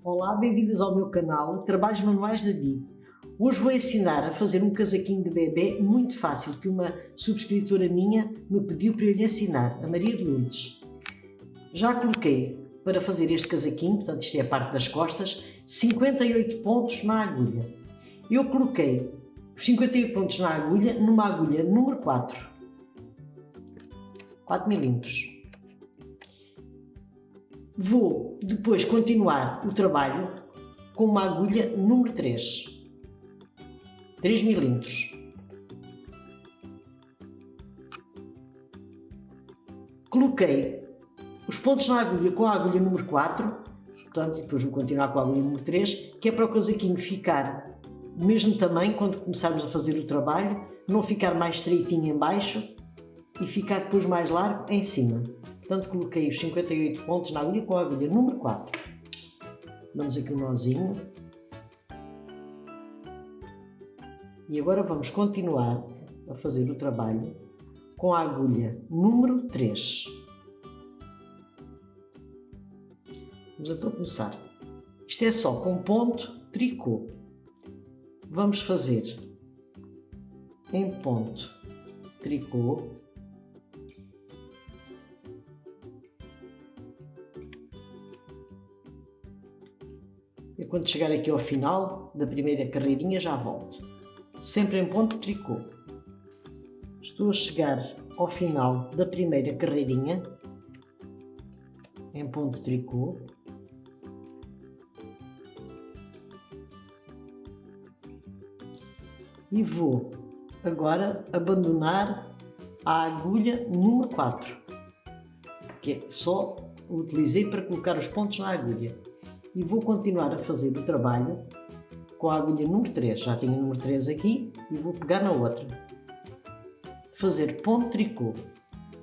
Olá, bem-vindas ao meu canal Trabalhos Manuais da Di. Hoje vou ensinar a fazer um casaquinho de bebê muito fácil que uma subscritora minha me pediu para eu lhe ensinar, a Maria de Lourdes. Já coloquei para fazer este casaquinho, portanto isto é a parte das costas, 58 pontos na agulha. Eu coloquei os 58 pontos na agulha numa agulha número 4 milímetros. Vou depois continuar o trabalho com uma agulha número 3 milímetros. Coloquei os pontos na agulha com a agulha número 4, portanto, depois vou continuar com a agulha número 3, que é para o casaquinho ficar do mesmo tamanho quando começarmos a fazer o trabalho, não ficar mais estreitinho em baixo e ficar depois mais largo em cima. Portanto, coloquei os 58 pontos na agulha com a agulha número 4. Damos aqui um nozinho. E agora vamos continuar a fazer o trabalho com a agulha número 3. Vamos então começar. Isto é só com ponto tricô. Vamos fazer em ponto tricô. E quando chegar aqui ao final da primeira carreirinha já volto. Sempre em ponto tricô. Estou a chegar ao final da primeira carreirinha em ponto tricô. E vou agora abandonar a agulha número 4, que é só utilizei para colocar os pontos na agulha. E vou continuar a fazer o trabalho com a agulha número 3. Já tenho o número 3 aqui e vou pegar na outra. Fazer ponto tricô.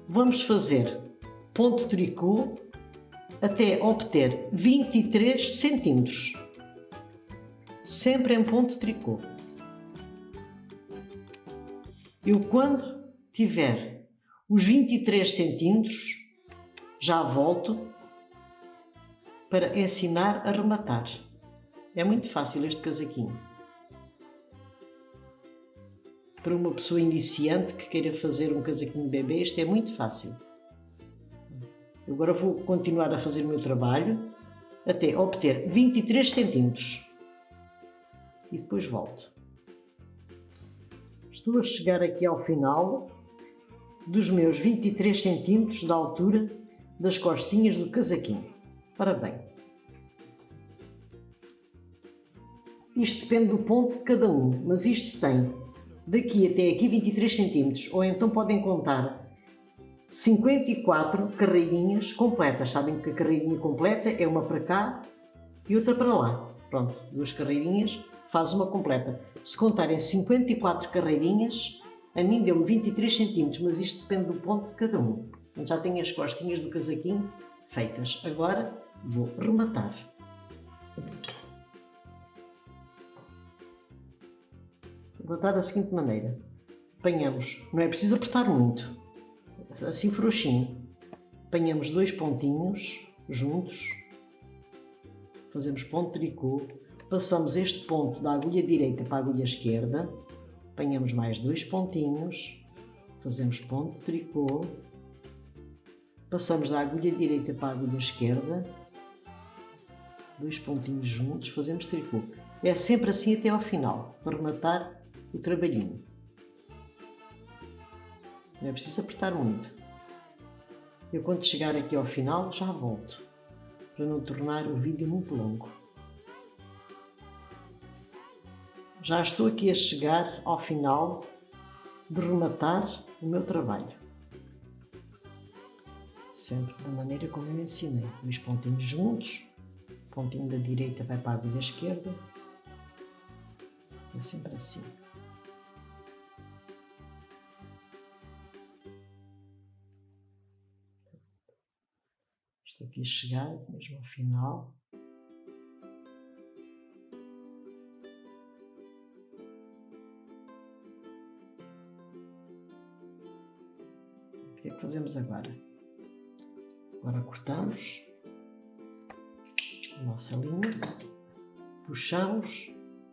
Vamos fazer ponto tricô até obter 23 centímetros. Sempre em ponto tricô. Eu, quando tiver os 23 centímetros, já volto para ensinar a rematar. É muito fácil este casaquinho. Para uma pessoa iniciante que queira fazer um casaquinho de bebê, isto é muito fácil. Agora vou continuar a fazer o meu trabalho até obter 23 centímetros. E depois volto. Estou a chegar aqui ao final dos meus 23 centímetros da altura das costinhas do casaquinho. Ora bem, isto depende do ponto de cada um, mas isto tem daqui até aqui 23 centímetros, ou então podem contar 54 carreirinhas completas. Sabem que a carreirinha completa é uma para cá e outra para lá. Pronto, duas carreirinhas faz uma completa. Se contarem 54 carreirinhas, a mim deu-me 23 centímetros, mas isto depende do ponto de cada um. Então já tenho as costinhas do casaquinho feitas. Agora vou rematar. Vou dar da seguinte maneira. Apanhamos, não é preciso apertar muito, assim frouxinho. Apanhamos dois pontinhos juntos, fazemos ponto tricô, passamos este ponto da agulha direita para a agulha esquerda, apanhamos mais dois pontinhos, fazemos ponto tricô, passamos da agulha direita para a agulha esquerda, dois pontinhos juntos, fazemos tricô. É sempre assim até ao final, para rematar o trabalhinho. Não é preciso apertar muito. Eu, quando chegar aqui ao final, já volto, para não tornar o vídeo muito longo. Já estou aqui a chegar ao final de rematar o meu trabalho. Sempre da maneira como eu ensinei. Dois pontinhos juntos, o pontinho da direita vai para a agulha esquerda. É sempre assim. Estou aqui a chegar mesmo ao final. O que é que fazemos agora? Agora cortamos nossa linha, puxamos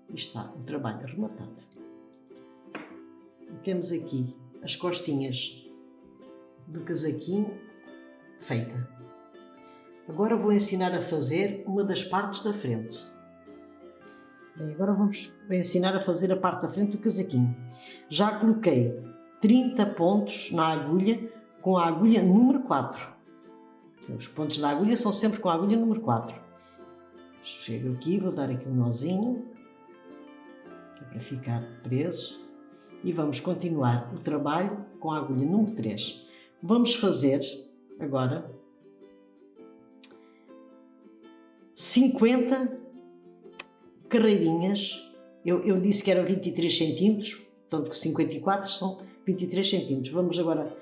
e está o trabalho rematado. E temos aqui as costinhas do casaquinho feita. Agora vou ensinar a fazer uma das partes da frente. Bem, agora vou ensinar a fazer a parte da frente do casaquinho. Já coloquei 30 pontos na agulha com a agulha número 4. Os pontos da agulha são sempre com a agulha número 4. Chego aqui, vou dar aqui um nozinho para ficar preso e vamos continuar o trabalho com a agulha número 3. Vamos fazer agora 50 carreirinhas. Eu disse que eram 23 centímetros, portanto que 54 são 23 centímetros. Vamos agora,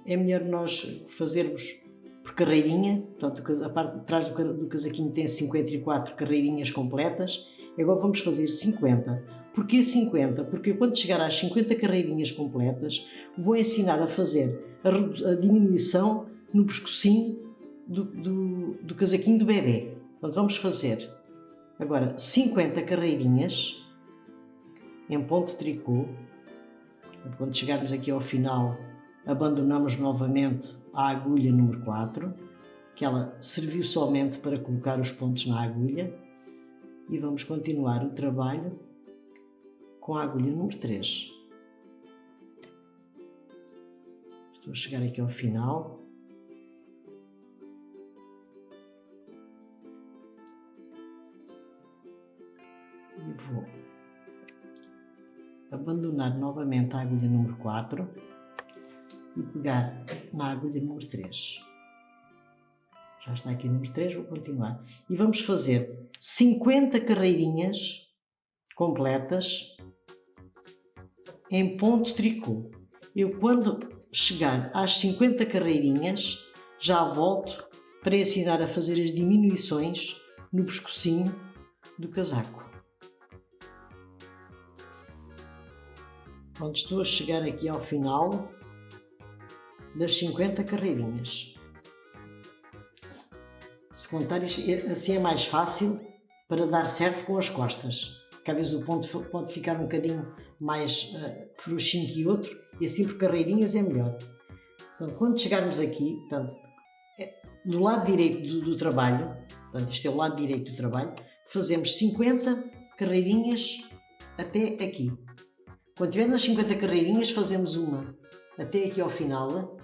é melhor nós fazermos por carreirinha, portanto a parte de trás do casaquinho tem 54 carreirinhas completas. Agora vamos fazer 50. Porquê 50? Porque quando chegar às 50 carreirinhas completas, vou ensinar a fazer a diminuição no pescocinho do casaquinho do bebê. Portanto, vamos fazer agora 50 carreirinhas em ponto de tricô. Quando chegarmos aqui ao final, abandonamos novamente a agulha número 4, que ela serviu somente para colocar os pontos na agulha, e vamos continuar o trabalho com a agulha número 3. Estou a chegar aqui ao final. E vou abandonar novamente a agulha número 4 e pegar na agulha número 3. Já está aqui o número 3, vou continuar. E vamos fazer 50 carreirinhas completas em ponto tricô. Eu, quando chegar às 50 carreirinhas, já volto para ensinar a fazer as diminuições no pescocinho do casaco. Quando estou a chegar aqui ao final das 50 carreirinhas. Se contar isto, assim é mais fácil para dar certo com as costas. Porque às vezes o ponto pode ficar um bocadinho mais frouxinho que o outro, e assim por carreirinhas é melhor. Então, quando chegarmos aqui, portanto, do lado direito do trabalho, portanto, este é o lado direito do trabalho, fazemos 50 carreirinhas até aqui. Quando tivermos as 50 carreirinhas, fazemos uma até aqui ao final.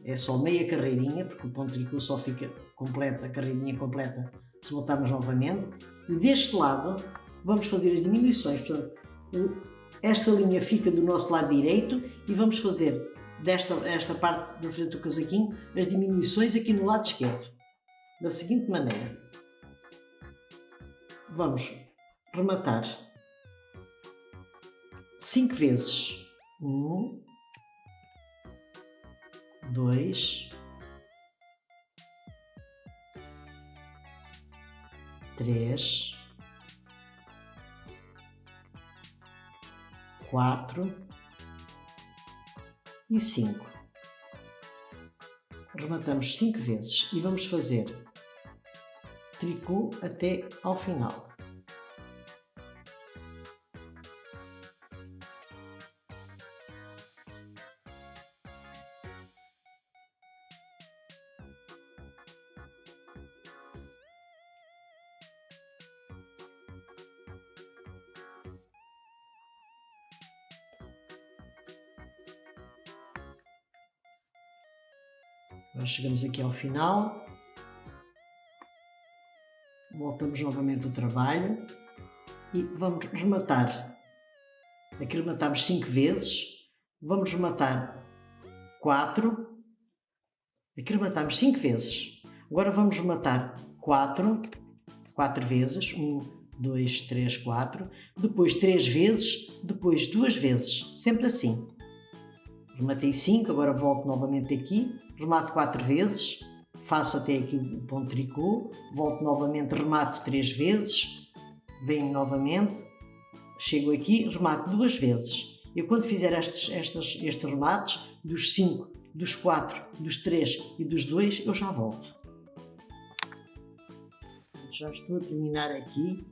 É só meia carreirinha, porque o ponto de tricô só fica completa, a carreirinha completa, se voltarmos novamente. E deste lado, vamos fazer as diminuições. Portanto, esta linha fica do nosso lado direito e vamos fazer esta parte da frente do casaquinho as diminuições aqui no lado esquerdo. Da seguinte maneira. Vamos rematar 5 vezes. 1, 2, 3, 4 e 5. Rematamos 5 vezes e vamos fazer tricô até ao final. Nós chegamos aqui ao final, voltamos novamente ao trabalho e vamos rematar. Aqui rematamos 5 vezes, vamos rematar 4, aqui rematamos 5 vezes, agora vamos rematar 4 vezes, 1, 2, 3, 4, depois 3 vezes, depois 2 vezes, sempre assim. Rematei 5, agora volto novamente aqui, remato 4 vezes, faço até aqui o ponto de tricô, volto novamente, remato 3 vezes, venho novamente, chego aqui, remato 2 vezes. Eu quando fizer estes remates, dos 5, dos 4, dos 3 e dos 2, eu já volto. já estou a terminar aqui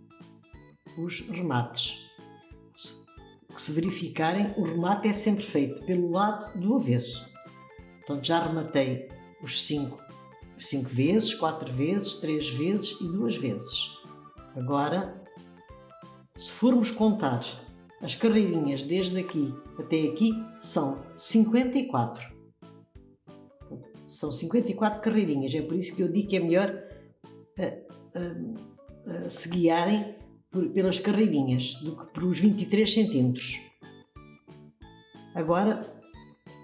os remates. Se verificarem, o remate é sempre feito pelo lado do avesso. Portanto, já rematei os 5 vezes, 4 vezes, 3 vezes e 2 vezes. Agora, se formos contar as carreirinhas desde aqui até aqui, são 54. São 54 carreirinhas, é por isso que eu digo que é melhor se guiarem pelas carreirinhas do que pelos 23 centímetros. Agora,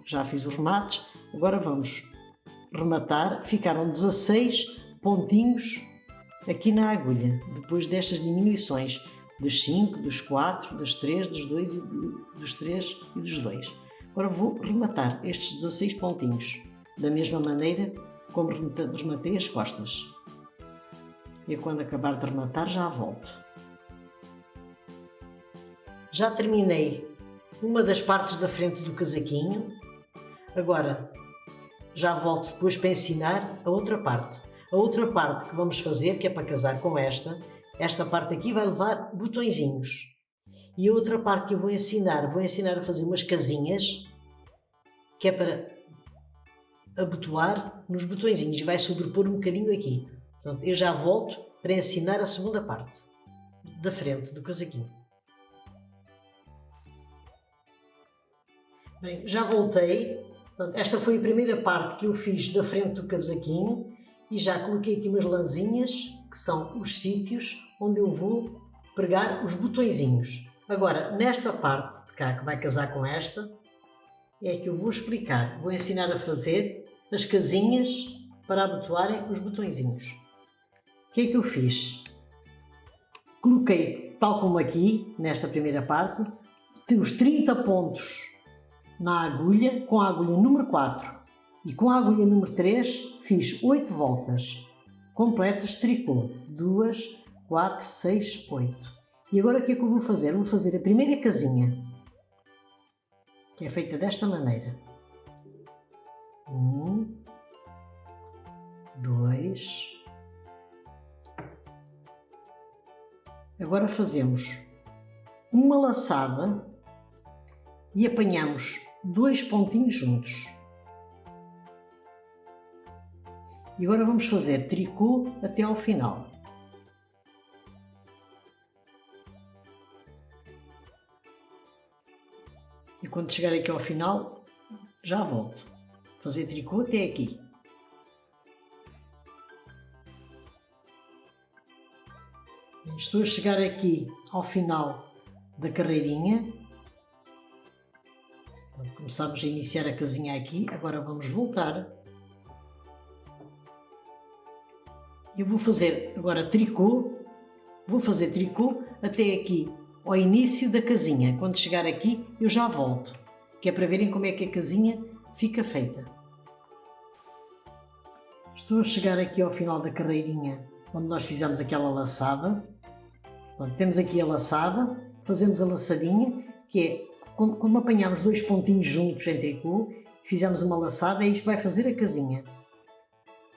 já fiz os remates, agora vamos rematar. Ficaram 16 pontinhos aqui na agulha, depois destas diminuições dos 5, dos 4, dos 3, dos 2 e dos 3 e dos 2. Agora vou rematar estes 16 pontinhos da mesma maneira como rematei as costas. E quando acabar de rematar já volto. Já terminei uma das partes da frente do casaquinho. Agora já volto depois para ensinar a outra parte. A outra parte que vamos fazer, que é para casar com esta parte aqui vai levar botõezinhos. E a outra parte que eu vou ensinar a fazer umas casinhas, que é para abotoar nos botõezinhos e vai sobrepor um bocadinho aqui. Portanto, eu já volto para ensinar a segunda parte da frente do casaquinho. Bem, já voltei. Portanto, esta foi a primeira parte que eu fiz da frente do casaquinho e já coloquei aqui umas lãzinhas, que são os sítios onde eu vou pregar os botõezinhos. Agora, nesta parte de cá que vai casar com esta, é que eu vou explicar, vou ensinar a fazer as casinhas para abotoarem os botõezinhos. O que é que eu fiz? Coloquei, tal como aqui, nesta primeira parte, os 30 pontos na agulha, com a agulha número 4 e com a agulha número 3 fiz 8 voltas completas de tricô, 2, 4, 6, 8. E agora o que é que eu vou fazer? Vou fazer a primeira casinha, que é feita desta maneira. 1, 2. Agora fazemos uma laçada e apanhamos 2 pontinhos juntos. E agora vamos fazer tricô até ao final. E quando chegar aqui ao final, já volto. Fazer tricô até aqui. Estou a chegar aqui ao final da carreirinha. Começamos a iniciar a casinha aqui. Agora vamos voltar. Eu vou fazer agora tricô. Vou fazer tricô até aqui, ao início da casinha. Quando chegar aqui, eu já volto. Que é para verem como é que a casinha fica feita. Estou a chegar aqui ao final da carreirinha, onde nós fizemos aquela laçada. Portanto, temos aqui a laçada, fazemos a laçadinha, que é como apanhamos 2 pontinhos juntos em tricô, fizemos uma laçada, é isto que vai fazer a casinha.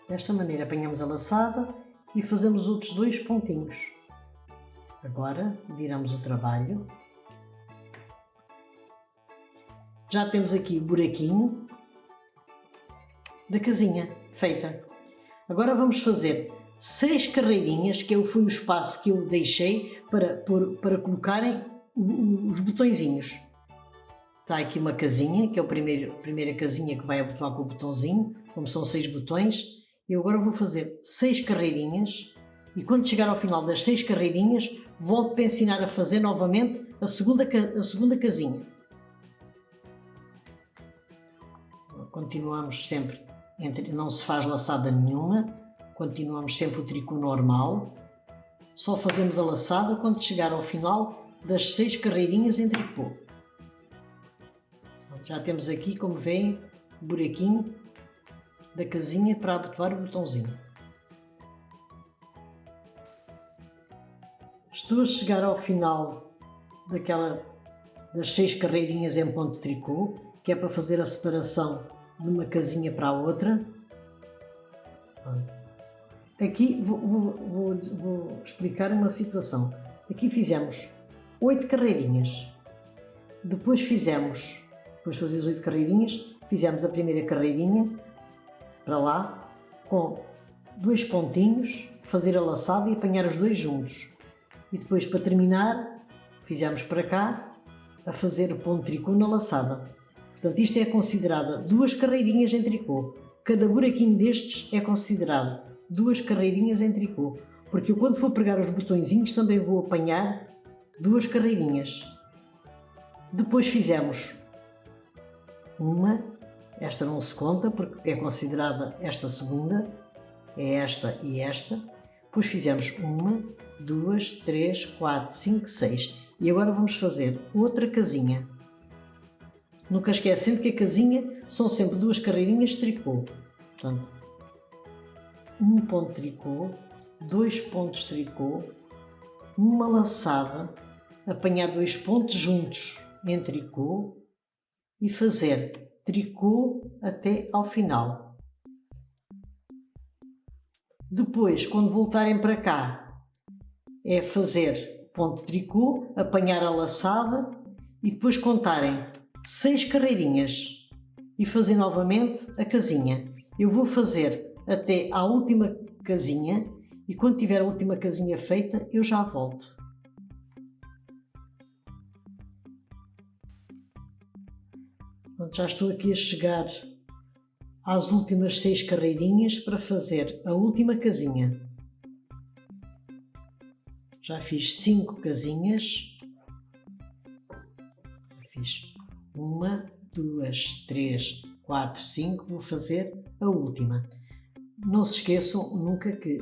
Desta maneira apanhamos a laçada e fazemos outros 2 pontinhos. Agora viramos o trabalho. Já temos aqui o buraquinho da casinha feita. Agora vamos fazer 6 carreirinhas, que foi o espaço que eu deixei para colocarem os botõezinhos. Está aqui uma casinha, que é a primeira casinha que vai abotoar com o botãozinho, como são 6 botões. Eu agora vou fazer 6 carreirinhas e quando chegar ao final das 6 carreirinhas, volto para ensinar a fazer novamente a segunda casinha. Continuamos sempre, não se faz laçada nenhuma, continuamos sempre o tricô normal, só fazemos a laçada quando chegar ao final das 6 carreirinhas em tricô. Já temos aqui, como veem, o buraquinho da casinha para abotoar o botãozinho. Estou a chegar ao final das 6 carreirinhas em ponto de tricô, que é para fazer a separação de uma casinha para a outra. aqui vou explicar uma situação. Aqui fizemos 8 carreirinhas. Depois de fazer as 8 carreirinhas, fizemos a primeira carreirinha para lá, com 2 pontinhos, fazer a laçada e apanhar os dois juntos. E depois, para terminar, fizemos para cá, a fazer o ponto de tricô na laçada. Portanto, isto é considerado 2 carreirinhas em tricô. Cada buraquinho destes é considerado 2 carreirinhas em tricô. Porque eu, quando for pregar os botõezinhos, também vou apanhar 2 carreirinhas. Depois fizemos uma, esta não se conta porque é considerada esta segunda, é esta e esta. Depois fizemos 1, 2, 3, 4, 5, 6. E agora vamos fazer outra casinha. Nunca esquecendo que a casinha são sempre 2 carreirinhas de tricô. Portanto, 1 ponto de tricô, 2 pontos de tricô, uma laçada, apanhar 2 pontos juntos em tricô e fazer tricô até ao final. Depois, quando voltarem para cá, é fazer ponto de tricô, apanhar a laçada e depois contarem 6 carreirinhas e fazer novamente a casinha. Eu vou fazer até à última casinha e quando tiver a última casinha feita, eu já volto. Pronto, já estou aqui a chegar às últimas 6 carreirinhas para fazer a última casinha. Já fiz 5 casinhas. Fiz 1, 2, 3, 4, 5. Vou fazer a última. Não se esqueçam nunca que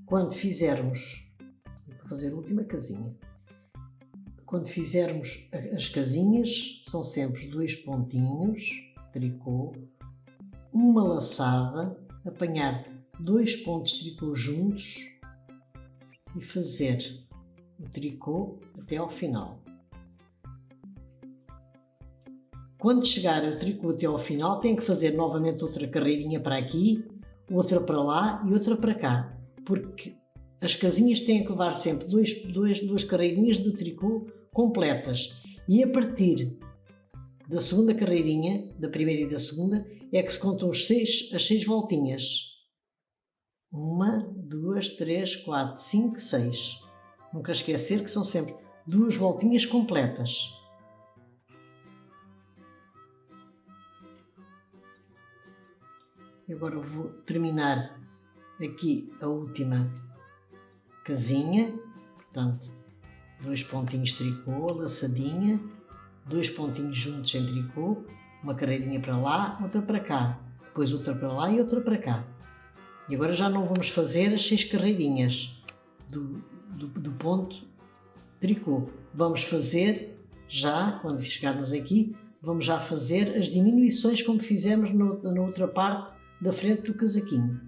quando fizermos, vou fazer a última casinha. Quando fizermos as casinhas, são sempre 2 pontinhos, tricô, uma laçada, apanhar 2 pontos de tricô juntos e fazer o tricô até ao final. Quando chegar o tricô até ao final, tem que fazer novamente outra carreirinha para aqui, outra para lá e outra para cá, porque as casinhas têm que levar sempre 2 carreirinhas de tricô completas. E a partir da segunda carreirinha, da primeira e da segunda, é que se contam as 6 voltinhas. 1, 2, 3, 4, 5, 6. Nunca esquecer que são sempre 2 voltinhas completas. E agora vou terminar aqui a última casinha, portanto, 2 pontinhos de tricô, laçadinha, 2 pontinhos juntos em tricô, uma carreirinha para lá, outra para cá, depois outra para lá e outra para cá. E agora já não vamos fazer as 6 carreirinhas do ponto de tricô. Vamos fazer já, quando chegarmos aqui, vamos já fazer as diminuições como fizemos na outra parte da frente do casaquinho.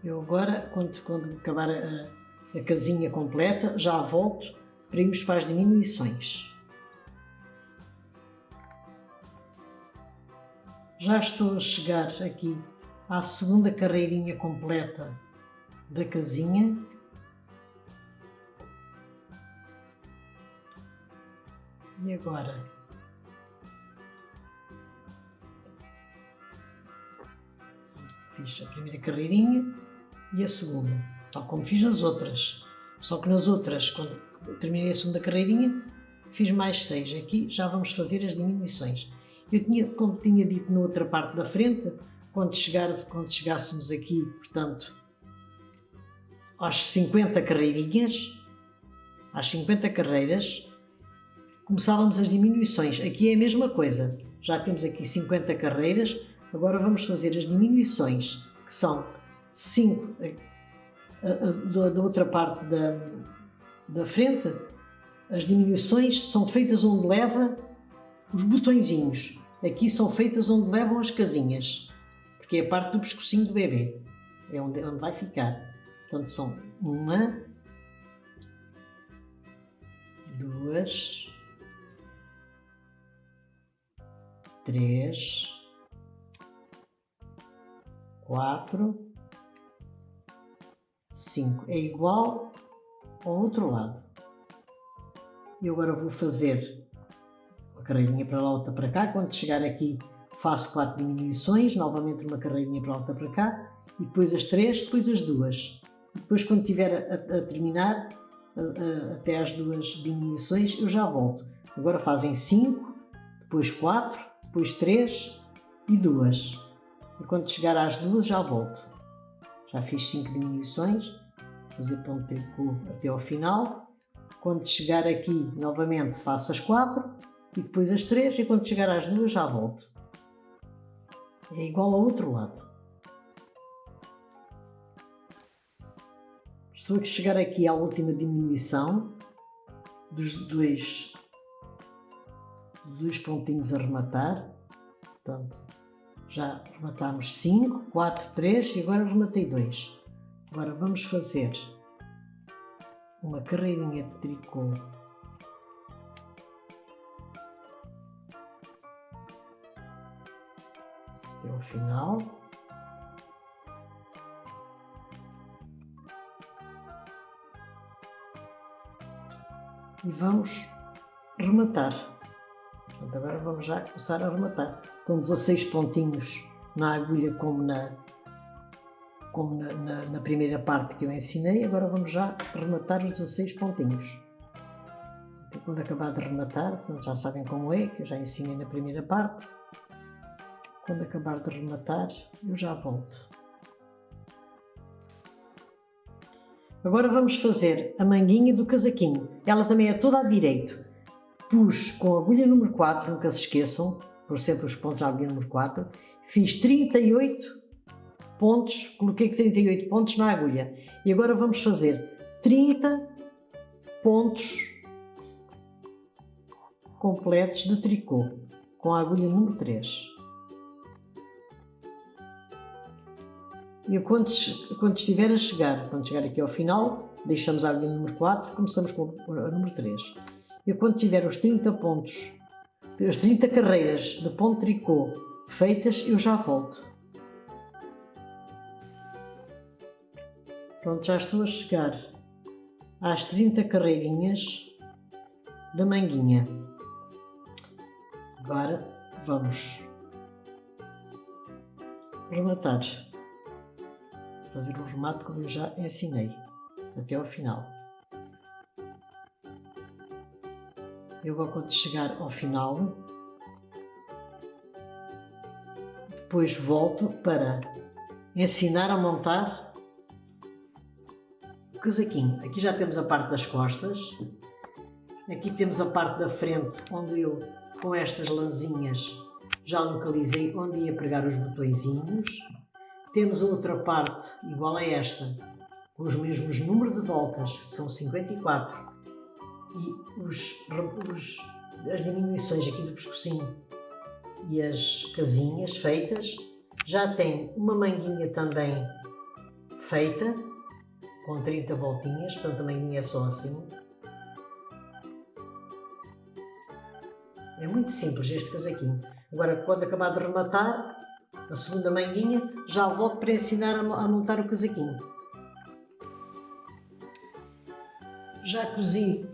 Eu agora, quando acabar a casinha completa, já volto para irmos para as diminuições. Já estou a chegar aqui à segunda carreirinha completa da casinha. E agora fiz a primeira carreirinha e a segunda, tal como fiz nas outras. Só que nas outras, quando terminei a segunda carreirinha, fiz mais 6. Aqui já vamos fazer as diminuições. Como tinha dito na outra parte da frente, quando chegássemos aqui, portanto, às 50 carreirinhas, às 50 carreiras, começávamos as diminuições. Aqui é a mesma coisa. Já temos aqui 50 carreiras, agora vamos fazer as diminuições, que são 5 da outra parte da frente. As diminuições são feitas onde leva os botõezinhos. Aqui são feitas onde levam as casinhas, porque é a parte do pescocinho do bebê. É onde vai ficar. Portanto, são 1, 2, 3, 4, 5. É igual ao outro lado. E agora vou fazer uma carreirinha para lá, outra para cá. Quando chegar aqui, faço 4 diminuições, novamente uma carreirinha para lá, outra para cá, e depois as 3, depois as 2. E depois, quando estiver a terminar, até às 2 diminuições, eu já volto. Agora fazem 5, depois 4, depois 3 e 2. E quando chegar às 2, já volto. Já fiz 5 diminuições, vou fazer ponto de tricô até ao final. Quando chegar aqui, novamente, faço as 4 e depois as 3, e quando chegar às 2, já volto. É igual ao outro lado. Estou a chegar aqui à última diminuição dos dois pontinhos a rematar. Portanto, já rematámos 5, 4, 3 e agora rematei 2. Agora vamos fazer uma carreirinha de tricô até ao final. E vamos rematar. Portanto, agora vamos já começar a rematar. Estão 16 pontinhos na agulha como na primeira parte que eu ensinei. Agora vamos já rematar os 16 pontinhos. E quando acabar de rematar, portanto, já sabem como é, que eu já ensinei na primeira parte. Quando acabar de rematar, eu já volto. Agora vamos fazer a manguinha do casaquinho. Ela também é toda à direito. Pus com a agulha número 4, nunca se esqueçam, por sempre os pontos na agulha número 4. Fiz 38 pontos, coloquei 38 pontos na agulha. E agora vamos fazer 30 pontos completos de tricô com a agulha número 3. E quando estiver a chegar, quando chegar aqui ao final, deixamos a agulha número 4 e começamos com a número 3. E quando tiver os 30 pontos, as 30 carreiras de ponto de tricô feitas, eu já volto. Pronto, já estou a chegar às 30 carreirinhas da manguinha. Agora vamos rematar. Fazer o remate como eu já ensinei, até ao final. Eu vou, quando chegar ao final, depois volto para ensinar a montar o casaquinho. Aqui já temos a parte das costas, aqui temos a parte da frente, onde eu, com estas lãzinhas, já localizei onde ia pregar os botõezinhos. Temos a outra parte, igual a esta, com os mesmos números de voltas, que são 54, e as diminuições aqui do pescocinho e as casinhas feitas. Já tem uma manguinha também feita, com 30 voltinhas, portanto a manguinha é só assim. É muito simples este casaquinho. Agora, quando acabar de rematar a segunda manguinha, já volto para ensinar a montar o casaquinho. Já cozi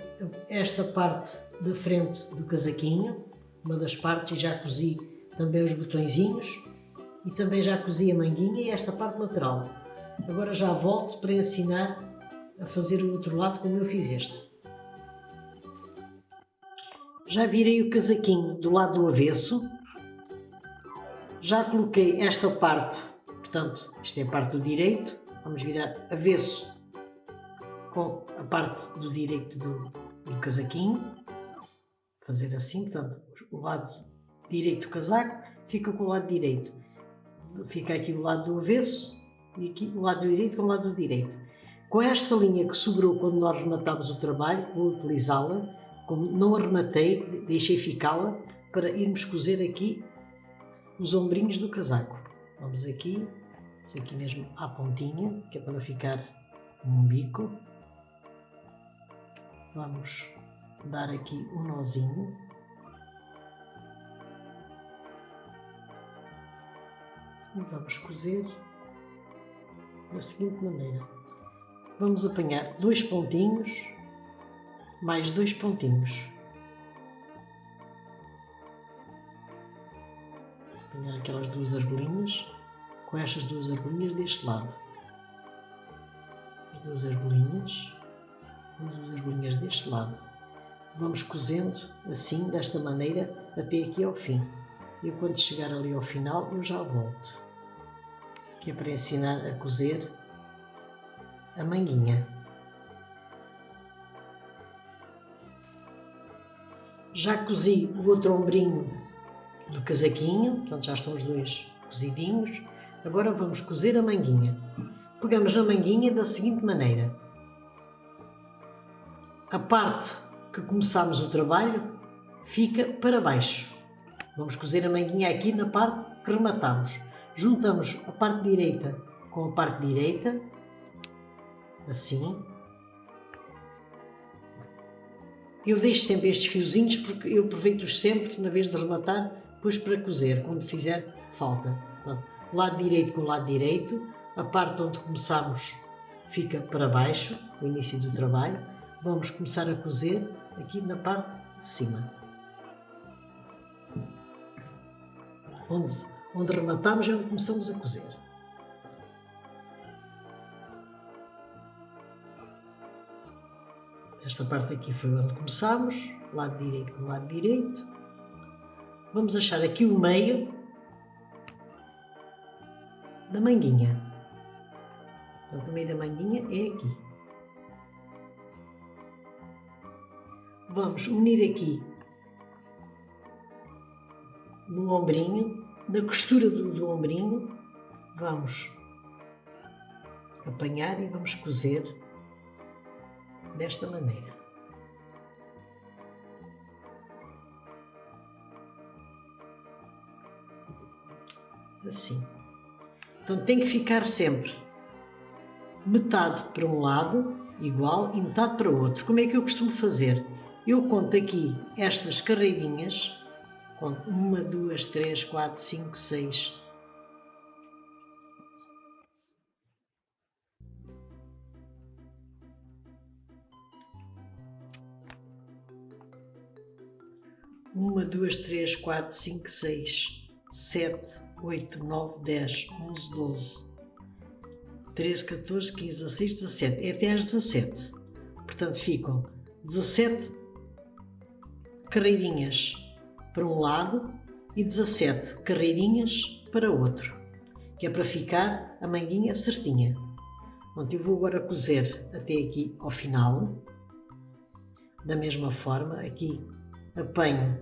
esta parte da frente do casaquinho, uma das partes, e já cozi também os botõezinhos e também já cozi a manguinha e esta parte lateral. Agora já volto para ensinar a fazer o outro lado como eu fiz este. Já virei o casaquinho do lado do avesso. Já coloquei esta parte, portanto, isto é a parte do direito, vamos virar avesso com a parte do direito do casaquinho, fazer assim, portanto, o lado direito do casaco fica com o lado direito, fica aqui o lado do avesso e aqui o lado direito com o lado do direito. Com esta linha que sobrou quando nós rematámos o trabalho, vou utilizá-la, como não a rematei, deixei ficá-la para irmos cozer aqui os ombrinhos do casaco. Vamos aqui mesmo à pontinha, que é para não ficar num bico. Vamos dar aqui um nozinho. E vamos cozer da seguinte maneira. Vamos apanhar 2 pontinhos, mais 2 pontinhos. Apanhar aquelas 2 argolinhas, com estas 2 argolinhas deste lado. As 2 argolinhas, as 2 argolinhas deste lado. Vamos cozendo assim, desta maneira, até aqui ao fim. E quando chegar ali ao final, eu já volto. Que é para ensinar a cozer a manguinha. Já cozi o outro ombrinho do casaquinho, portanto já estão os 2 cozidinhos. Agora vamos cozer a manguinha. Pegamos na manguinha da seguinte maneira. A parte que começámos o trabalho fica para baixo. Vamos cozer a manguinha aqui na parte que rematamos. Juntamos a parte direita com a parte direita, assim. Eu deixo sempre estes fiozinhos porque eu aproveito-os sempre na vez de rematar, depois para cozer, quando fizer falta. Portanto, lado direito com o lado direito, a parte onde começamos fica para baixo, o início do trabalho. Vamos começar a cozer aqui na parte de cima. Onde rematamos é onde começamos a cozer. Esta parte aqui foi onde começámos, lado direito com o lado direito. Vamos achar aqui o meio da manguinha. Portanto, o meio da manguinha é aqui. Vamos unir aqui no ombrinho, da costura do ombrinho, vamos apanhar e vamos cozer desta maneira. Assim. Então tem que ficar sempre metade para um lado, igual, e metade para o outro. Como é que eu costumo fazer? Eu conto aqui estas carreirinhas, conto 1, 2, 3, 4, 5, 6. Uma, 2, 3, 4, 5, 6, 7, 8, 9, 10, 11, 12, 13, 14, 15, 16, 17. É até às 17. Portanto, ficam 17 carreirinhas para um lado e 17 carreirinhas para o outro, que é para ficar a manguinha certinha. Pronto, eu vou agora cozer até aqui ao final. Da mesma forma, aqui apanho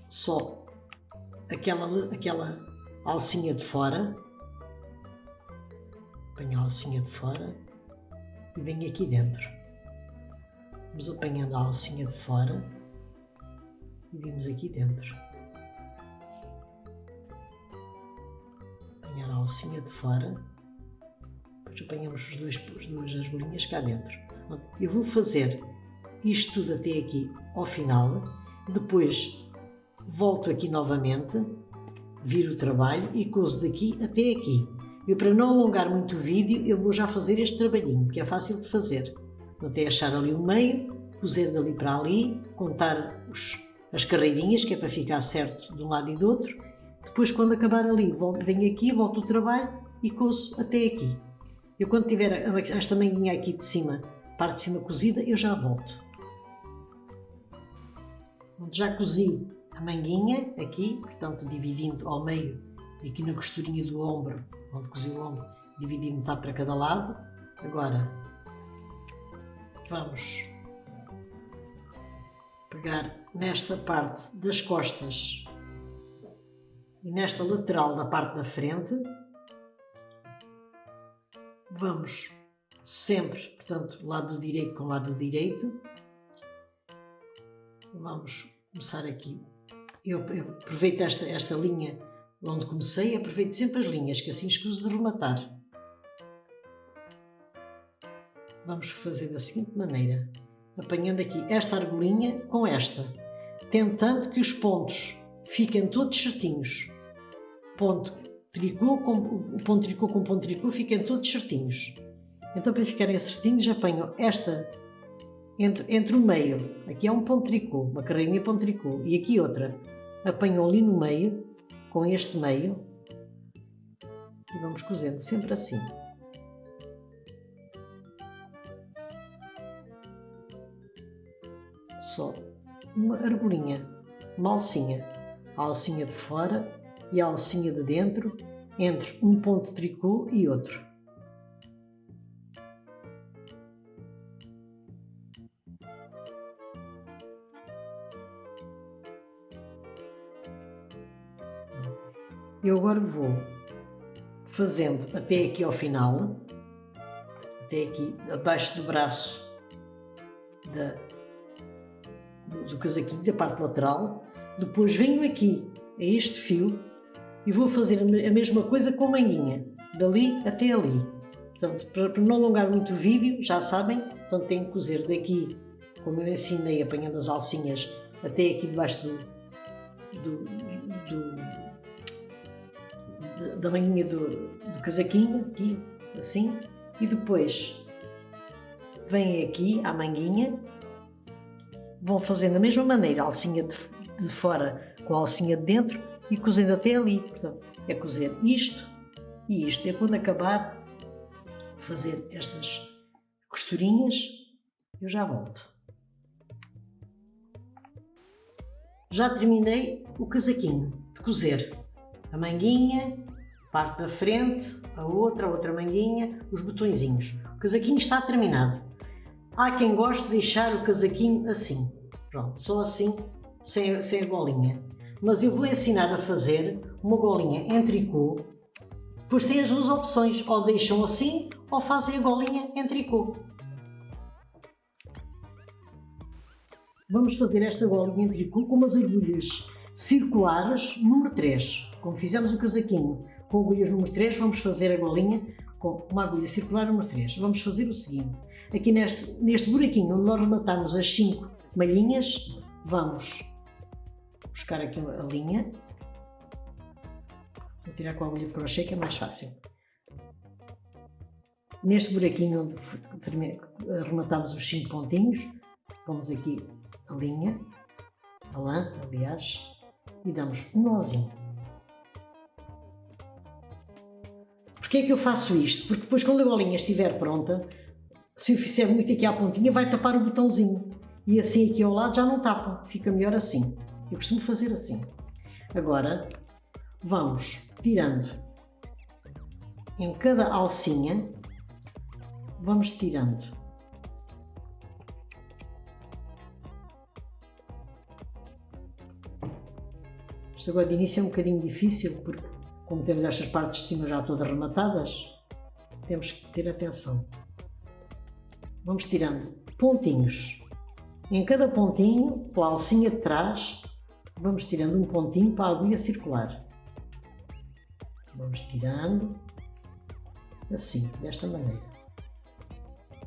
só aquela alcinha de fora, apanho a alcinha de fora e venho aqui dentro. Vamos apanhando a alcinha de fora e vimos aqui dentro. Apanhar a alcinha de fora, depois apanhamos as duas argolinhas cá dentro. Eu vou fazer isto tudo até aqui ao final, depois volto aqui novamente, viro o trabalho e cozo daqui até aqui. Eu, para não alongar muito o vídeo, eu vou já fazer este trabalhinho, que é fácil de fazer. Até achar ali o meio, cozer dali para ali, contar as carreirinhas, que é para ficar certo de um lado e do outro. Depois, quando acabar ali, venho aqui, volto o trabalho e cozo até aqui. Eu, quando tiver esta manguinha aqui de cima, parte de cima cozida, eu já volto. Já cozi a manguinha aqui, portanto, dividindo ao meio e aqui na costurinha do ombro, onde cozi o ombro, dividi metade para cada lado. Agora, vamos pegar nesta parte das costas e nesta lateral da parte da frente. Vamos sempre, portanto, lado direito com lado direito. Vamos começar aqui. Eu aproveito esta linha onde comecei, aproveito sempre as linhas, que assim escuso de rematar. Vamos fazer da seguinte maneira, apanhando aqui esta argolinha com esta, tentando que os pontos fiquem todos certinhos. Ponto tricô com ponto tricô, fiquem todos certinhos. Então, para ficarem certinhos, apanho esta entre o meio. Aqui é um ponto tricô, uma carreirinha ponto tricô, e aqui outra. Apanho ali no meio, com este meio, e vamos cozendo sempre assim. Só uma argolinha, uma alcinha. A alcinha de fora e a alcinha de dentro, entre um ponto de tricô e outro. Eu agora vou fazendo até aqui ao final, até aqui abaixo do braço do casaquinho, da parte lateral. Depois venho aqui a este fio e vou fazer a mesma coisa com a manguinha, dali até ali. Portanto, para não alongar muito o vídeo, já sabem, portanto, tenho que cozer daqui, como eu ensinei, apanhando as alcinhas, até aqui debaixo da manguinha do casaquinho, aqui, assim, e depois vêm aqui à manguinha, vão fazendo da mesma maneira, a alcinha de fora com a alcinha de dentro e cozendo até ali. Portanto, é cozer isto e isto. E quando acabar de fazer estas costurinhas, eu já volto. Já terminei o casaquinho de cozer. A manguinha, parte da frente, a outra manguinha, os botõezinhos. O casaquinho está terminado. Há quem goste de deixar o casaquinho assim. Pronto, só assim, sem a golinha. Mas eu vou ensinar a fazer uma golinha em tricô. Depois tem as duas opções, ou deixam assim, ou fazem a golinha em tricô. Vamos fazer esta golinha em tricô com umas agulhas circulares número 3. Como fizemos o casaquinho com agulhas número 3, vamos fazer a golinha com uma agulha circular número 3. Vamos fazer o seguinte, aqui neste buraquinho onde nós rematamos as 5 malhinhas, vamos buscar aqui a linha, vou tirar com a agulha de crochê que é mais fácil. Neste buraquinho onde rematamos os 5 pontinhos, vamos aqui a linha, a lã, aliás, e damos um nozinho. Porquê é que eu faço isto? Porque depois quando a golinha estiver pronta, se eu fizer muito aqui à pontinha, vai tapar o botãozinho. E assim aqui ao lado já não tapa, fica melhor assim. Eu costumo fazer assim. Agora, vamos tirando em cada alcinha, vamos tirando. Isto agora de início é um bocadinho difícil, porque como temos estas partes de cima já todas rematadas, temos que ter atenção. Vamos tirando pontinhos. Em cada pontinho, pela alcinha de trás, vamos tirando um pontinho para a agulha circular. Vamos tirando assim, desta maneira.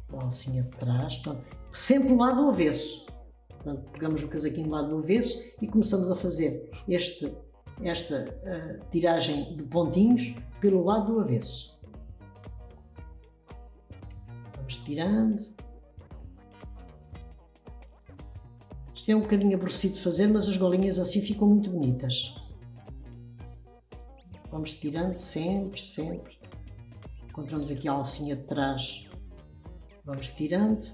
Pela alcinha de trás, portanto, sempre do lado do avesso. Portanto, pegamos o casaquinho do lado do avesso e começamos a fazer esta tiragem de pontinhos pelo lado do avesso. Vamos tirando. Isto é um bocadinho aborrecido de fazer, mas as golinhas assim ficam muito bonitas. Vamos tirando sempre, sempre. Encontramos aqui a alcinha de trás. Vamos tirando.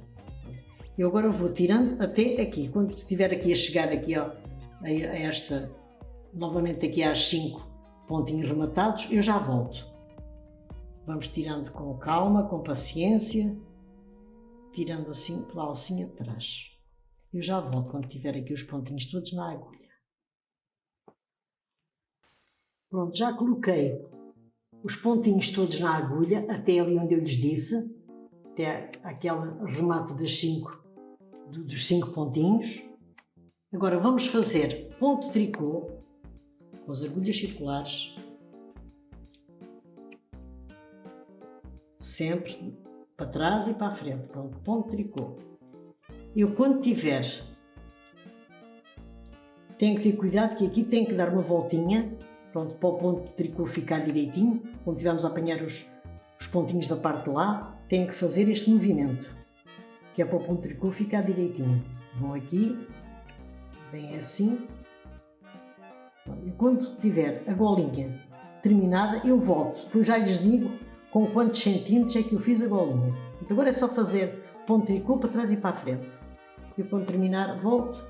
Eu agora vou tirando até aqui. Quando estiver aqui a chegar aqui a esta, novamente aqui às 5 pontinhos rematados, eu já volto. Vamos tirando com calma, com paciência, tirando assim pela alcinha de trás. Eu já volto quando tiver aqui os pontinhos todos na agulha. Pronto, já coloquei os pontinhos todos na agulha, até ali onde eu lhes disse, até aquele remate dos 5 pontinhos. Agora vamos fazer ponto de tricô com as agulhas circulares, sempre para trás e para a frente, ponto de tricô. Eu quando tiver Tem que ter cuidado que aqui tem que dar uma voltinha, pronto, para o ponto de tricô ficar direitinho. Quando estivermos a apanhar os pontinhos da parte de lá, tem que fazer este movimento, que é para o ponto de tricô ficar direitinho. Vão aqui, vem assim. E quando tiver a golinha terminada, eu volto. Depois já lhes digo com quantos centímetros é que eu fiz a golinha. Então agora é só fazer ponto de tricô para trás e para a frente. E quando terminar, volto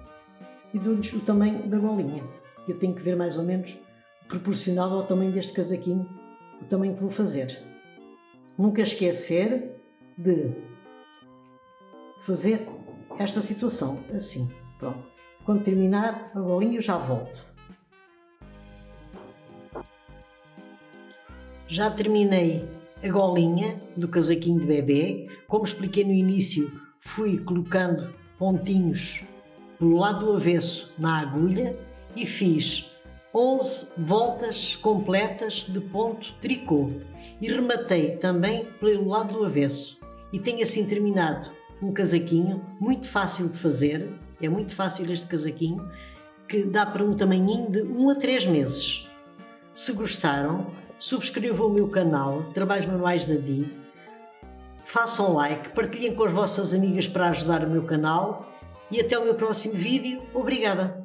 e dou-lhes o tamanho da golinha. Eu tenho que ver mais ou menos proporcional ao tamanho deste casaquinho, o tamanho que vou fazer. Nunca esquecer de fazer esta situação assim. Pronto. Quando terminar a golinha, eu já volto. Já terminei a golinha do casaquinho de bebê. Como expliquei no início, fui colocando pontinhos pelo lado do avesso na agulha e fiz 11 voltas completas de ponto tricô e rematei também pelo lado do avesso e tenho assim terminado um casaquinho muito fácil de fazer. É muito fácil este casaquinho, que dá para um tamanhinho de 1 a 3 meses. Se gostaram, subscrevam o meu canal Trabalhos Manuais da Di, façam like, partilhem com as vossas amigas para ajudar o meu canal e até o meu próximo vídeo. Obrigada!